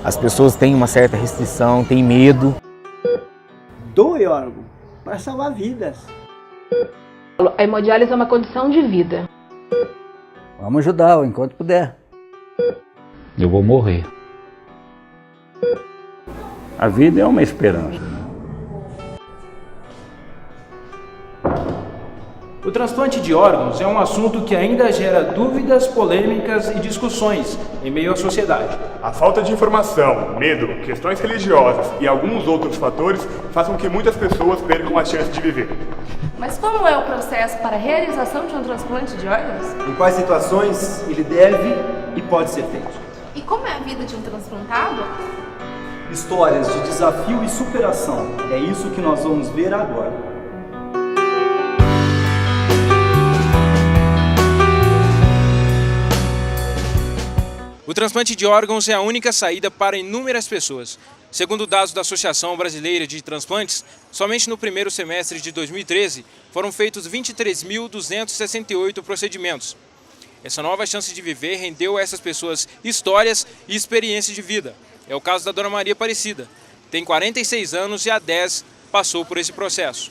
As pessoas têm uma certa restrição, têm medo. Doe órgão para salvar vidas. A hemodiálise é uma condição de vida. Vamos ajudar enquanto puder. Eu vou morrer. A vida é uma esperança. O transplante de órgãos é um assunto que ainda gera dúvidas, polêmicas e discussões em meio à sociedade. A falta de informação, medo, questões religiosas e alguns outros fatores fazem com que muitas pessoas percam a chance de viver. Mas como é o processo para a realização de um transplante de órgãos? Em quais situações ele deve e pode ser feito? E como é a vida de um transplantado? Histórias de desafio e superação. É isso que nós vamos ver agora. O transplante de órgãos é a única saída para inúmeras pessoas. Segundo dados da Associação Brasileira de Transplantes, somente no primeiro semestre de 2013 foram feitos 23.268 procedimentos. Essa nova chance de viver rendeu a essas pessoas histórias e experiências de vida. É o caso da Dona Maria Aparecida. Tem 46 anos e há 10 passou por esse processo.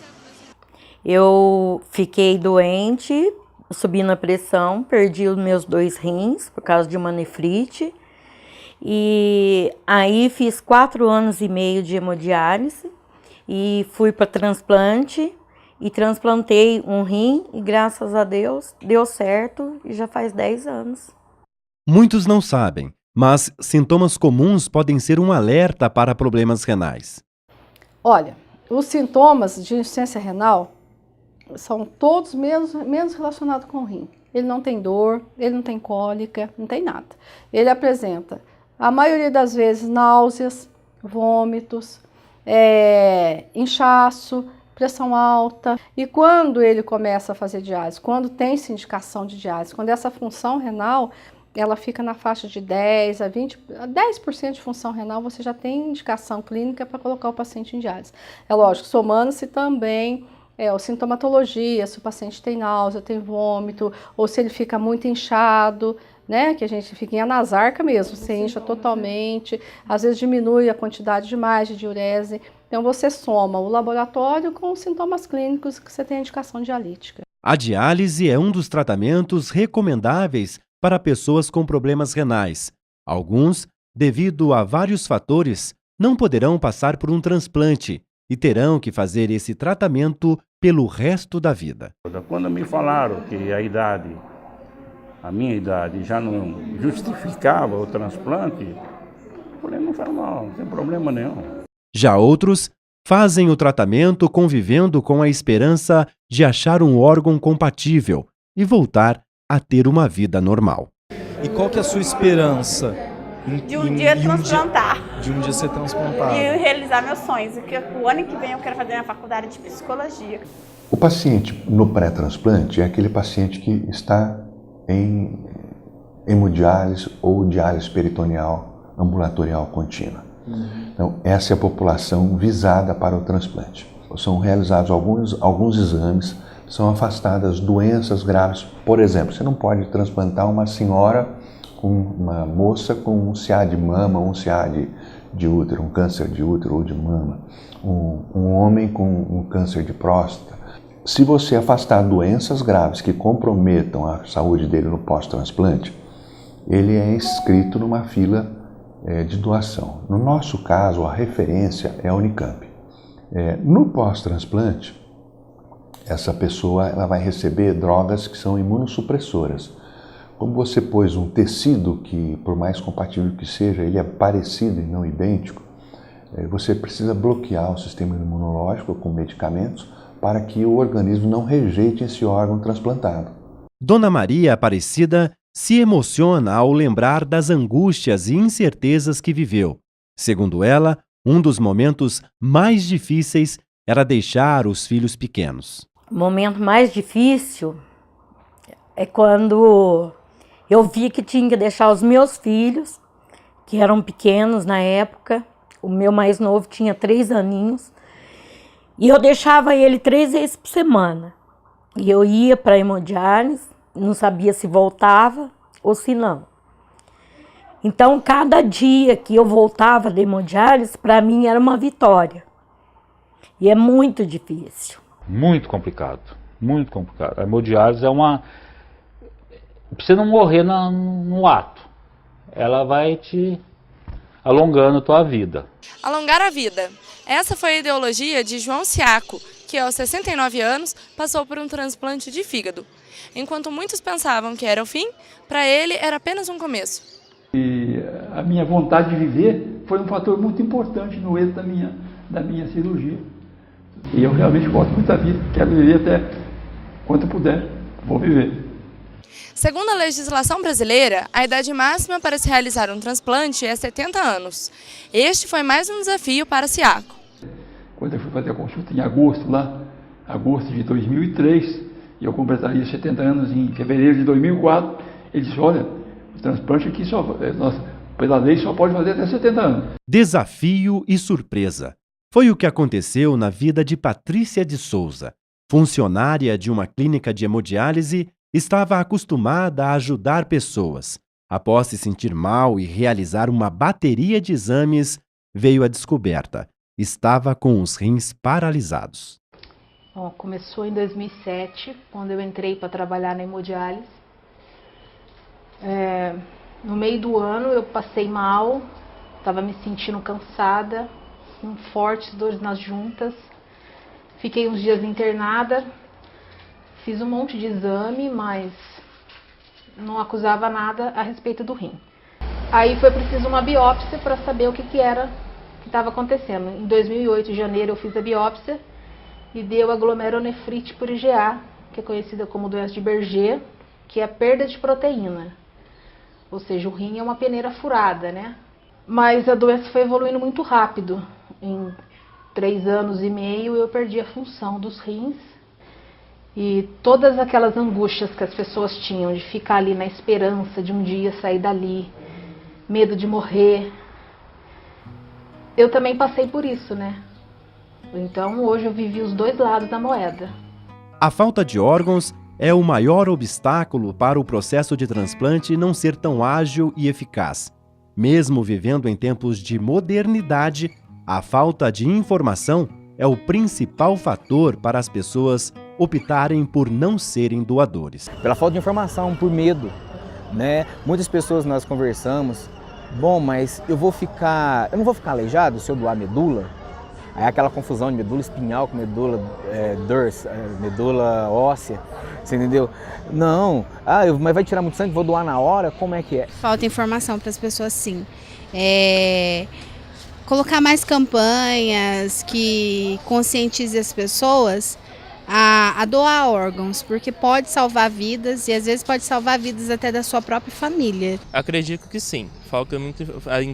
Eu fiquei doente, subi na pressão, perdi os meus 2 rins por causa de uma nefrite. E aí fiz 4 anos e meio de hemodiálise e fui para transplante e transplantei um rim e graças a Deus deu certo e já faz 10 anos. Muitos não sabem, mas sintomas comuns podem ser um alerta para problemas renais. Olha, os sintomas de insuficiência renal são todos menos relacionados com o rim. Ele não tem dor, ele não tem cólica, não tem nada. Ele apresenta, a maioria das vezes, náuseas, vômitos, inchaço, pressão alta. E quando ele começa a fazer diálise, quando tem essa indicação de diálise, quando essa função renal ela fica na faixa de 10 a 20, a 10% de função renal, você já tem indicação clínica para colocar o paciente em diálise. É lógico, somando-se também a sintomatologia, se o paciente tem náusea, tem vômito, ou se ele fica muito inchado, né, que a gente fica em anasarca mesmo, você incha totalmente, às vezes diminui a quantidade demais de diurese. Então você soma o laboratório com os sintomas clínicos que você tem a indicação dialítica. A diálise é um dos tratamentos recomendáveis para pessoas com problemas renais. Alguns, devido a vários fatores, não poderão passar por um transplante e terão que fazer esse tratamento pelo resto da vida. Quando me falaram que a minha idade já não justificava o transplante, eu falei, não faz mal, não tem problema nenhum. Já outros fazem o tratamento convivendo com a esperança de achar um órgão compatível e voltar a ter uma vida normal. E qual que é a sua esperança? De um dia transplantar. De um dia ser transplantado. E realizar meus sonhos. Porque o ano que vem eu quero fazer minha faculdade de psicologia. O paciente no pré-transplante é aquele paciente que está em hemodiálise ou diálise peritoneal ambulatorial contínua. Então, essa é a população visada para o transplante. São realizados alguns exames, são afastadas doenças graves. Por exemplo, você não pode transplantar uma moça com um CA de mama, um CA de útero, um câncer de útero ou de mama, um homem com um câncer de próstata. Se você afastar doenças graves que comprometam a saúde dele no pós-transplante, ele é inscrito numa fila de doação. No nosso caso, a referência é a Unicamp. No pós-transplante, essa pessoa ela vai receber drogas que são imunossupressoras. Como você pôs um tecido que, por mais compatível que seja, ele é parecido e não idêntico, você precisa bloquear o sistema imunológico com medicamentos para que o organismo não rejeite esse órgão transplantado. Dona Maria Aparecida se emociona ao lembrar das angústias e incertezas que viveu. Segundo ela, um dos momentos mais difíceis era deixar os filhos pequenos. O momento mais difícil é quando eu vi que tinha que deixar os meus filhos, que eram pequenos na época. O meu mais novo tinha 3 aninhos. E eu deixava ele 3 vezes por semana. E eu ia para a hemodiálise, não sabia se voltava ou se não. Então, cada dia que eu voltava da hemodiálise, para mim era uma vitória. E é muito difícil. Muito complicado, muito complicado. A hemodiálise é uma... Pra você não morrer no ato. Ela vai te alongando a tua vida. Alongar a vida. Essa foi a ideologia de João Ciaco, que aos 69 anos passou por um transplante de fígado. Enquanto muitos pensavam que era o fim, para ele era apenas um começo. E a minha vontade de viver foi um fator muito importante no êxito da minha cirurgia. E eu realmente gosto muito da vida, quero viver até quanto puder, vou viver. Segundo a legislação brasileira, a idade máxima para se realizar um transplante é 70 anos. Este foi mais um desafio para Ciaco. Quando eu fui fazer a consulta em agosto de 2003, e eu completaria 70 anos em fevereiro de 2004, ele disse, olha, o transplante aqui pela lei só pode fazer até 70 anos. Desafio e surpresa. Foi o que aconteceu na vida de Patrícia de Souza. Funcionária de uma clínica de hemodiálise, estava acostumada a ajudar pessoas. Após se sentir mal e realizar uma bateria de exames, veio a descoberta. Estava com os rins paralisados. Bom, começou em 2007, quando eu entrei para trabalhar na hemodiálise. No meio do ano eu passei mal, estava me sentindo cansada, com fortes dores nas juntas. Fiquei uns dias internada, fiz um monte de exame, mas não acusava nada a respeito do rim. Aí foi preciso uma biópsia para saber o que era que estava acontecendo. Em 2008, em janeiro, eu fiz a biópsia e deu a glomerulonefrite por IgA, que é conhecida como doença de Berger, que é a perda de proteína. Ou seja, o rim é uma peneira furada, né? Mas a doença foi evoluindo muito rápido. Em 3 anos e meio eu perdi a função dos rins. E todas aquelas angústias que as pessoas tinham de ficar ali na esperança de um dia sair dali, medo de morrer, eu também passei por isso, né? Então hoje eu vivi os dois lados da moeda. A falta de órgãos é o maior obstáculo para o processo de transplante não ser tão ágil e eficaz. Mesmo vivendo em tempos de modernidade, a falta de informação é o principal fator para as pessoas optarem por não serem doadores. Pela falta de informação, por medo, né? Muitas pessoas nós conversamos, bom, mas eu não vou ficar aleijado se eu doar medula? Aí aquela confusão de medula espinhal com medula medula óssea, você entendeu? Não, mas vai tirar muito sangue, vou doar na hora, como é que é? Falta informação para as pessoas, sim. Colocar mais campanhas que conscientizem as pessoas a doar órgãos, porque pode salvar vidas e às vezes pode salvar vidas até da sua própria família. Acredito que sim, falta muita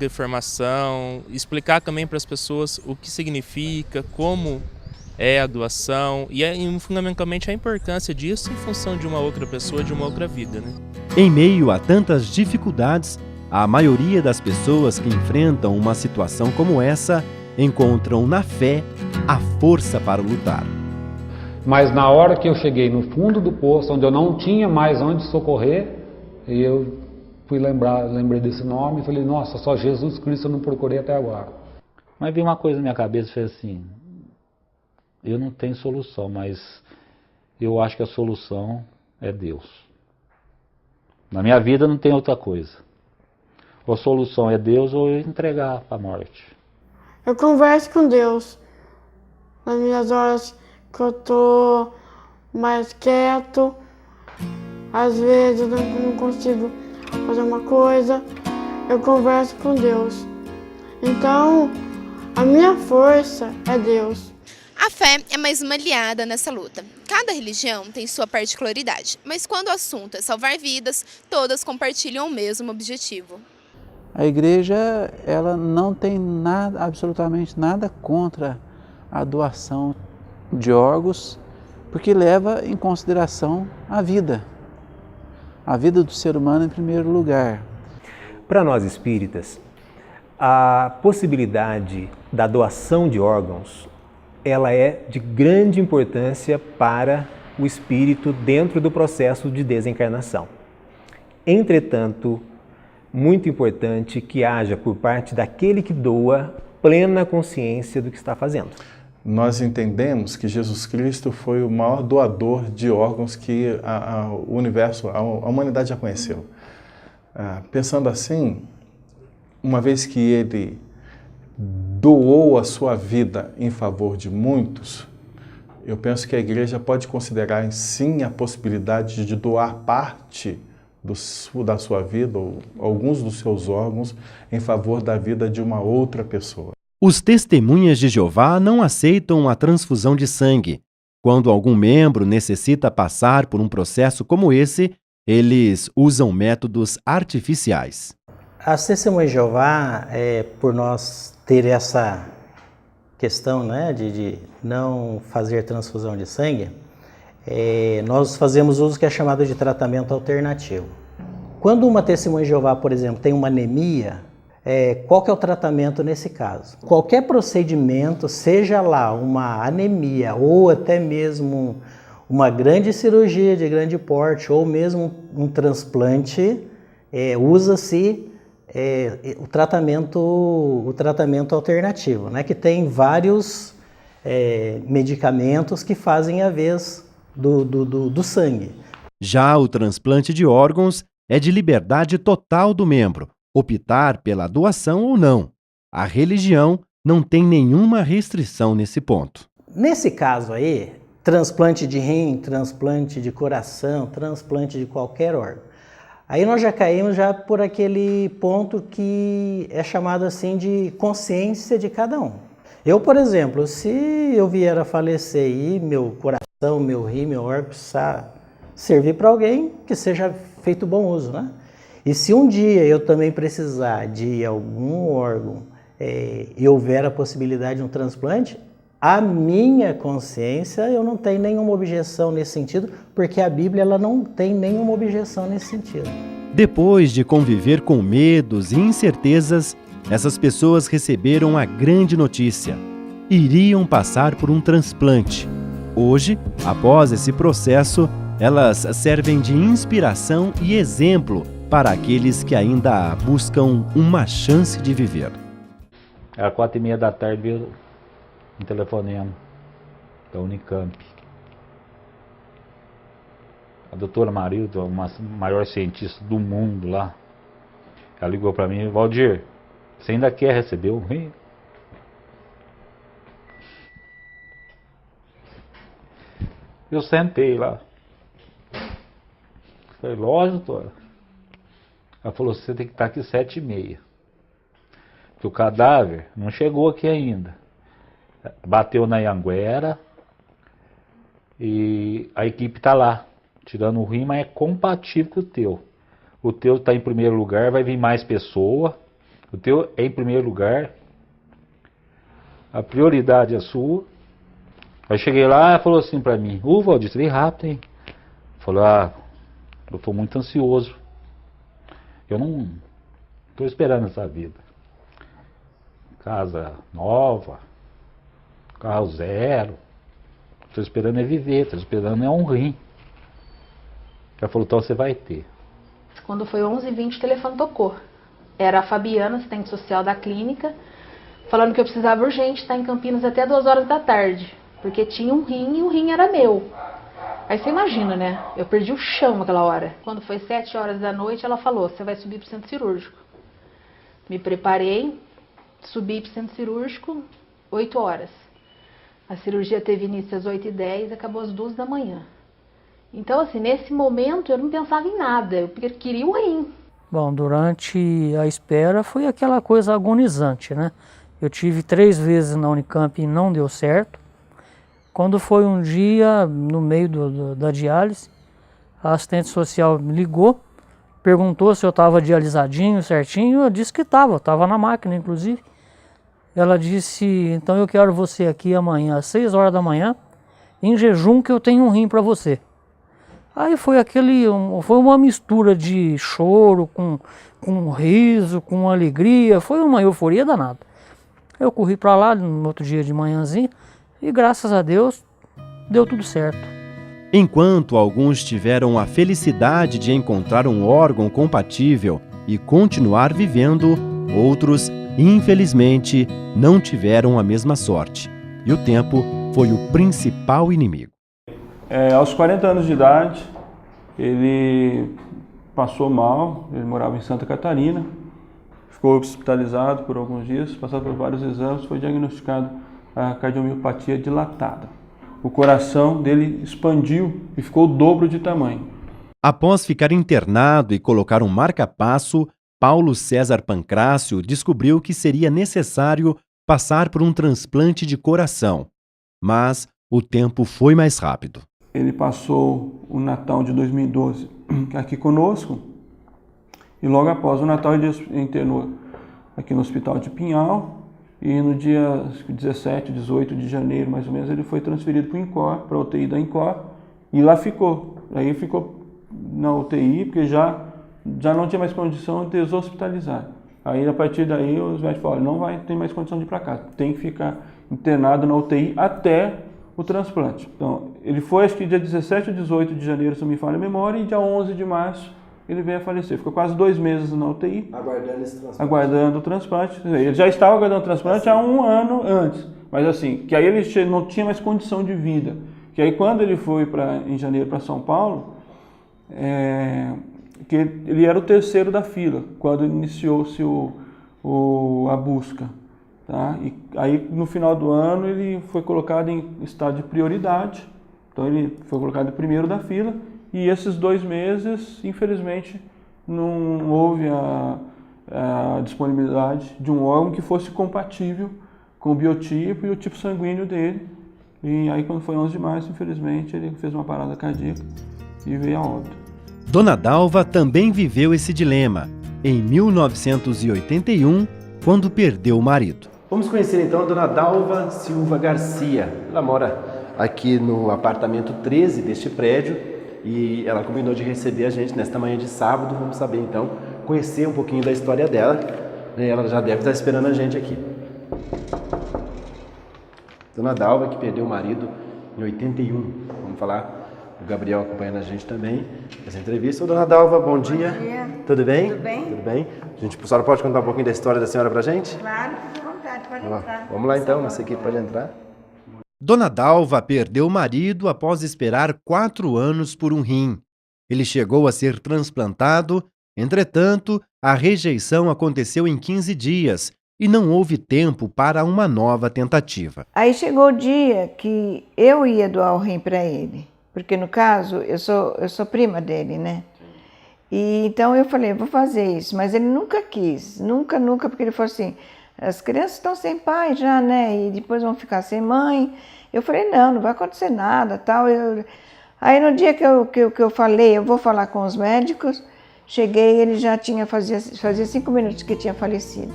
informação, explicar também para as pessoas o que significa, como é a doação e fundamentalmente a importância disso em função de uma outra pessoa, de uma outra vida, né? Em meio a tantas dificuldades, a maioria das pessoas que enfrentam uma situação como essa encontram na fé a força para lutar. Mas na hora que eu cheguei no fundo do poço, onde eu não tinha mais onde socorrer, eu lembrei desse nome e falei, nossa, só Jesus Cristo eu não procurei até agora. Mas veio uma coisa na minha cabeça e fez assim, eu não tenho solução, mas eu acho que a solução é Deus. Na minha vida não tem outra coisa. Ou a solução é Deus ou eu entregar para a morte. Eu converso com Deus nas minhas horas que eu tô mais quieto, às vezes eu não consigo fazer uma coisa, eu converso com Deus. Então, a minha força é Deus. A fé é mais uma aliada nessa luta. Cada religião tem sua particularidade, mas quando o assunto é salvar vidas, todas compartilham o mesmo objetivo. A igreja, ela não tem nada, absolutamente nada contra a doação de órgãos, porque leva em consideração a vida do ser humano em primeiro lugar. Para nós espíritas, a possibilidade da doação de órgãos, ela é de grande importância para o espírito dentro do processo de desencarnação. Entretanto, muito importante que haja por parte daquele que doa plena consciência do que está fazendo. Nós entendemos que Jesus Cristo foi o maior doador de órgãos que o universo, a humanidade já conheceu. Pensando assim, uma vez que ele doou a sua vida em favor de muitos, eu penso que a igreja pode considerar sim a possibilidade de doar parte da sua vida, ou alguns dos seus órgãos, em favor da vida de uma outra pessoa. Os testemunhas de Jeová não aceitam a transfusão de sangue. Quando algum membro necessita passar por um processo como esse, eles usam métodos artificiais. As testemunhas de Jeová, por nós ter essa questão, né, de não fazer transfusão de sangue, nós fazemos uso que é chamado de tratamento alternativo. Quando uma testemunha de Jeová, por exemplo, tem uma anemia, qual que é o tratamento nesse caso? Qualquer procedimento, seja lá uma anemia ou até mesmo uma grande cirurgia de grande porte ou mesmo um transplante, usa-se o tratamento alternativo, né, que tem vários medicamentos que fazem a vez do sangue. Já o transplante de órgãos é de liberdade total do membro, optar pela doação ou não. A religião não tem nenhuma restrição nesse ponto. Nesse caso aí, transplante de rim, transplante de coração, transplante de qualquer órgão, aí nós já caímos por aquele ponto que é chamado assim de consciência de cada um. Eu, por exemplo, se eu vier a falecer e meu coração, meu rim, meu órgão precisar servir para alguém, que seja feito bom uso, né? E se um dia eu também precisar de algum órgão e houver a possibilidade de um transplante, a minha consciência, eu não tenho nenhuma objeção nesse sentido, porque a Bíblia ela não tem nenhuma objeção nesse sentido. Depois de conviver com medos e incertezas, essas pessoas receberam a grande notícia. Iriam passar por um transplante. Hoje, após esse processo, elas servem de inspiração e exemplo para aqueles que ainda buscam uma chance de viver. Era 4h30 da tarde, veio um telefonema da Unicamp. A doutora Marilda, uma maior cientista do mundo lá, ela ligou para mim: Valdir, você ainda quer receber o rim? Eu sentei lá. Falei: lógico, doutora. Ela falou: você tem que estar aqui 7h30. Porque o cadáver não chegou aqui ainda. Bateu na Anhanguera e a equipe está lá, tirando o rim, mas é compatível com o teu. O teu está em primeiro lugar, vai vir mais pessoa. O teu é em primeiro lugar. A prioridade é sua. Aí cheguei lá e falou assim para mim: Valdir, você veio rápido, hein? Falou: eu estou muito ansioso. Eu não estou esperando essa vida. Casa nova, carro zero. Estou esperando é viver, estou esperando é um rim. Ela falou: então você vai ter. Quando foi 11h20, o telefone tocou. Era a Fabiana, assistente social da clínica, falando que eu precisava urgente estar em Campinas até 2h da tarde, porque tinha um rim e o rim era meu. Aí você imagina, né? Eu perdi o chão naquela hora. Quando foi 7h da noite, ela falou: você vai subir para o centro cirúrgico. Me preparei, subi para o centro cirúrgico, 8h. A cirurgia teve início às 8h10 e acabou às 2 da manhã. Então, assim, nesse momento eu não pensava em nada, eu queria o rim. Bom, durante a espera foi aquela coisa agonizante, né? Eu tive 3 vezes na Unicamp e não deu certo. Quando foi um dia, no meio da diálise, a assistente social me ligou, perguntou se eu estava dialisadinho, certinho. Eu disse que estava na máquina, inclusive. Ela disse: então eu quero você aqui amanhã, às 6h da manhã, em jejum, que eu tenho um rim para você. Aí foi uma mistura de choro, com riso, com alegria, foi uma euforia danada. Eu corri para lá no outro dia de manhãzinha e, graças a Deus, deu tudo certo. Enquanto alguns tiveram a felicidade de encontrar um órgão compatível e continuar vivendo, outros, infelizmente, não tiveram a mesma sorte. E o tempo foi o principal inimigo. Aos 40 anos de idade, ele passou mal, ele morava em Santa Catarina, ficou hospitalizado por alguns dias, passou por vários exames, foi diagnosticado a cardiomiopatia dilatada. O coração dele expandiu e ficou o dobro de tamanho. Após ficar internado e colocar um marca-passo, Paulo César Pancrácio descobriu que seria necessário passar por um transplante de coração. Mas o tempo foi mais rápido. Ele passou o Natal de 2012 aqui conosco e logo após o Natal ele internou aqui no Hospital de Pinhal e no dia 17, 18 de janeiro mais ou menos ele foi transferido para o INCOR, para a UTI da INCOR e lá ficou. Aí ficou na UTI porque já não tinha mais condição de deshospitalizar. Aí a partir daí os médicos falaram, não vai ter mais condição de ir para casa, tem que ficar internado na UTI até o transplante. Então, ele foi acho que dia 17 ou 18 de janeiro, se não me falha a memória, e dia 11 de março ele veio a falecer. Ficou quase 2 meses na UTI. Aguardando esse transplante. Aguardando o transplante. Ele já estava aguardando o transplante há 1 ano antes. Mas assim, que aí ele não tinha mais condição de vida. Que aí quando ele foi em janeiro para São Paulo, que ele era o 3º da fila, quando iniciou-se a busca. Tá? E aí no final do ano ele foi colocado em estado de prioridade, então ele foi colocado em primeiro da fila e esses 2 meses, infelizmente, não houve a disponibilidade de um órgão que fosse compatível com o biotipo e o tipo sanguíneo dele. E aí quando foi 11 de março, infelizmente, ele fez uma parada cardíaca e veio a óbito. Dona Dalva também viveu esse dilema em 1981, quando perdeu o marido. Vamos conhecer então a Dona Dalva Silva Garcia. Ela mora aqui no apartamento 13 deste prédio e ela combinou de receber a gente nesta manhã de sábado. Vamos saber então, conhecer um pouquinho da história dela. Ela já deve estar esperando a gente aqui. Dona Dalva, que perdeu o marido em 81. Vamos falar. O Gabriel acompanhando a gente também essa entrevista. Ô, Dona Dalva, bom dia. Bom dia. Tudo bem? Tudo bem. Tudo bem. A senhora pode contar um pouquinho da história da senhora pra gente? Claro, fique à vontade, pode entrar. Vamos lá então, essa equipe pode entrar. Dona Dalva perdeu o marido após esperar 4 anos por um rim. Ele chegou a ser transplantado, entretanto, a rejeição aconteceu em 15 dias e não houve tempo para uma nova tentativa. Aí chegou o dia que eu ia doar o rim para ele. Porque no caso, eu sou prima dele, né? E então eu falei, vou fazer isso. Mas ele nunca quis, nunca, porque ele falou assim, as crianças estão sem pai já, né? E depois vão ficar sem mãe. Eu falei, não vai acontecer nada, tal. Aí no dia que eu falei, eu vou falar com os médicos, cheguei, ele já fazia 5 minutos que tinha falecido.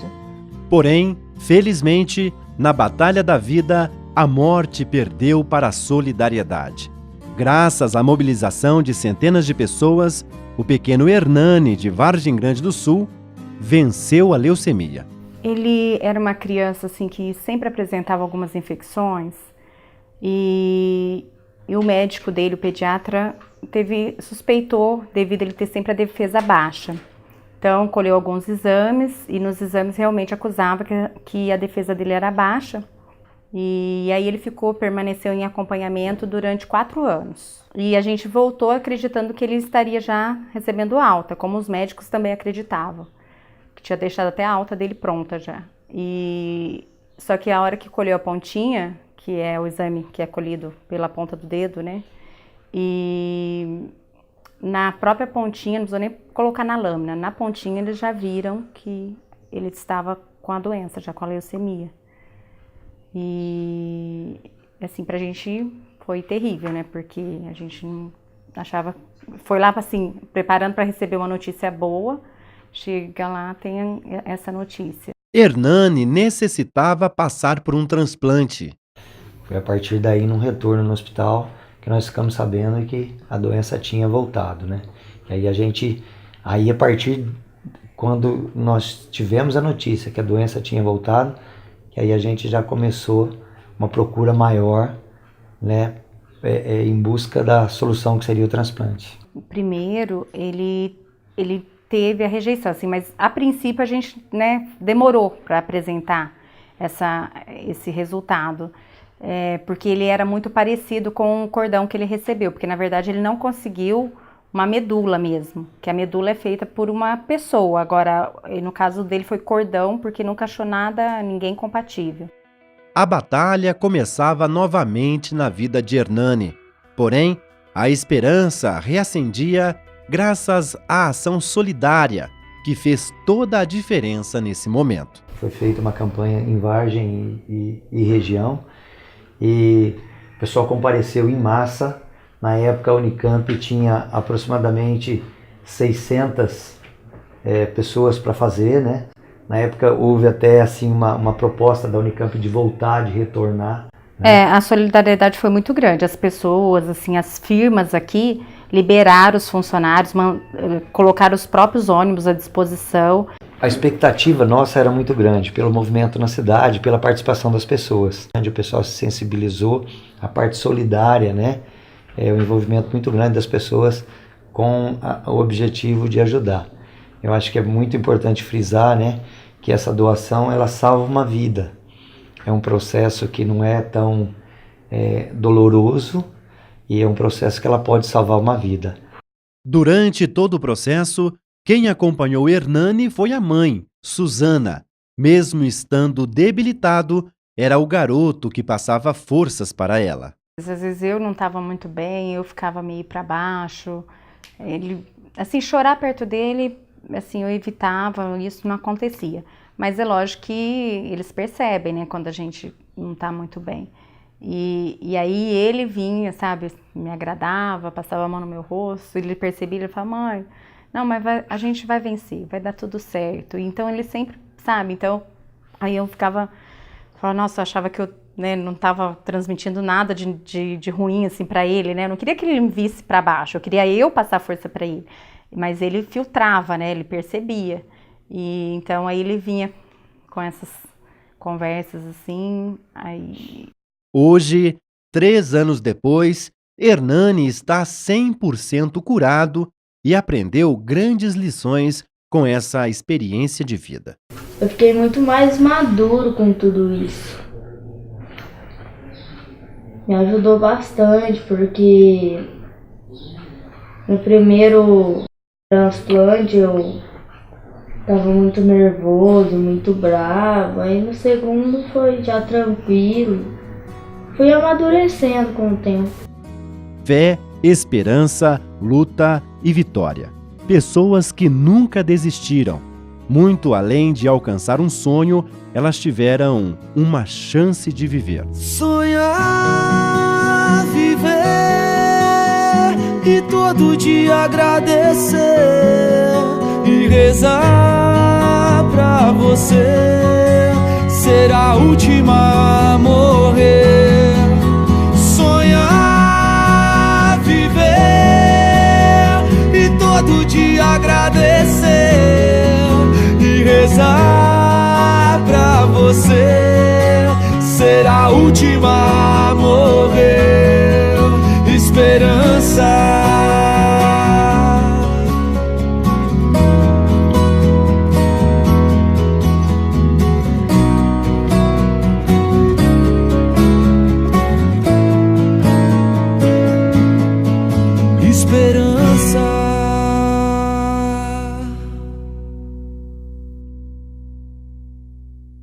Porém, felizmente, na batalha da vida, a morte perdeu para a solidariedade. Graças à mobilização de centenas de pessoas, o pequeno Hernani, de Vargem Grande do Sul, venceu a leucemia. Ele era uma criança assim, que sempre apresentava algumas infecções e o médico dele, o pediatra, suspeitou devido a ele ter sempre a defesa baixa. Então, colheu alguns exames e nos exames realmente acusava que a defesa dele era baixa. E aí ele permaneceu em acompanhamento durante 4 anos. E a gente voltou acreditando que ele estaria já recebendo alta, como os médicos também acreditavam. Que tinha deixado até a alta dele pronta já. Só que a hora que colheu a pontinha, que é o exame que é colhido pela ponta do dedo, né? E na própria pontinha, não precisou nem colocar na lâmina, na pontinha eles já viram que ele estava com a doença, já com a leucemia. E assim, pra gente foi terrível, né? Porque a gente não achava, foi lá assim, preparando para receber uma notícia boa, chega lá, tem essa notícia. Hernani necessitava passar por um transplante. Foi a partir daí, num retorno no hospital, que nós ficamos sabendo que a doença tinha voltado, né? E aí a partir quando nós tivemos a notícia que a doença tinha voltado, que aí a gente já começou uma procura maior, né, em busca da solução que seria o transplante. Primeiro, ele teve a rejeição, assim, mas a princípio a gente, né, demorou para apresentar esse resultado, porque ele era muito parecido com o cordão que ele recebeu, porque na verdade ele não conseguiu uma medula mesmo, que a medula é feita por uma pessoa, agora no caso dele foi cordão, porque nunca achou nada, ninguém compatível. A batalha começava novamente na vida de Hernani, porém a esperança reacendia graças à ação solidária que fez toda a diferença nesse momento. Foi feita uma campanha em Vargem e região e o pessoal compareceu em massa. Na época a Unicamp tinha aproximadamente 600 pessoas para fazer, né? Na época houve até assim uma proposta da Unicamp de voltar, de retornar. A solidariedade foi muito grande. As pessoas, assim, as firmas aqui liberaram os funcionários, colocaram os próprios ônibus à disposição. A expectativa nossa era muito grande pelo movimento na cidade, pela participação das pessoas. Onde o pessoal se sensibilizou, a parte solidária, né? O envolvimento muito grande das pessoas com o objetivo de ajudar. Eu acho que é muito importante frisar, né, que essa doação ela salva uma vida. É um processo que não é tão doloroso e é um processo que ela pode salvar uma vida. Durante todo o processo, quem acompanhou Hernani foi a mãe, Suzana. Mesmo estando debilitado, era o garoto que passava forças para ela. Às vezes eu não estava muito bem, eu ficava meio para baixo. Ele, assim, chorar perto dele, assim, eu evitava, isso não acontecia. Mas é lógico que eles percebem, né, quando a gente não está muito bem. E aí ele vinha, sabe, me agradava, passava a mão no meu rosto, ele percebia, ele falava, mãe, não, mas a gente vai vencer, vai dar tudo certo. Então ele sempre, sabe, então aí eu falava, nossa, eu achava que eu, né, não estava transmitindo nada de ruim assim para ele, né? Eu não queria que ele me visse para baixo, eu queria eu passar força para ele. Mas ele filtrava, né? Ele percebia. E então aí ele vinha com essas conversas assim, aí... Hoje, 3 anos depois, Hernani está 100% curado e aprendeu grandes lições com essa experiência de vida. Eu fiquei muito mais maduro com tudo isso. Me ajudou bastante, porque no primeiro transplante eu estava muito nervoso, muito bravo. Aí no segundo foi já tranquilo. Fui amadurecendo com o tempo. Fé, esperança, luta e vitória. Pessoas que nunca desistiram. Muito além de alcançar um sonho, elas tiveram uma chance de viver. Sonhar, viver e todo dia agradecer e rezar pra você ser a última a morrer. Sonhar, viver e todo dia agradecer e rezar pra você ser a última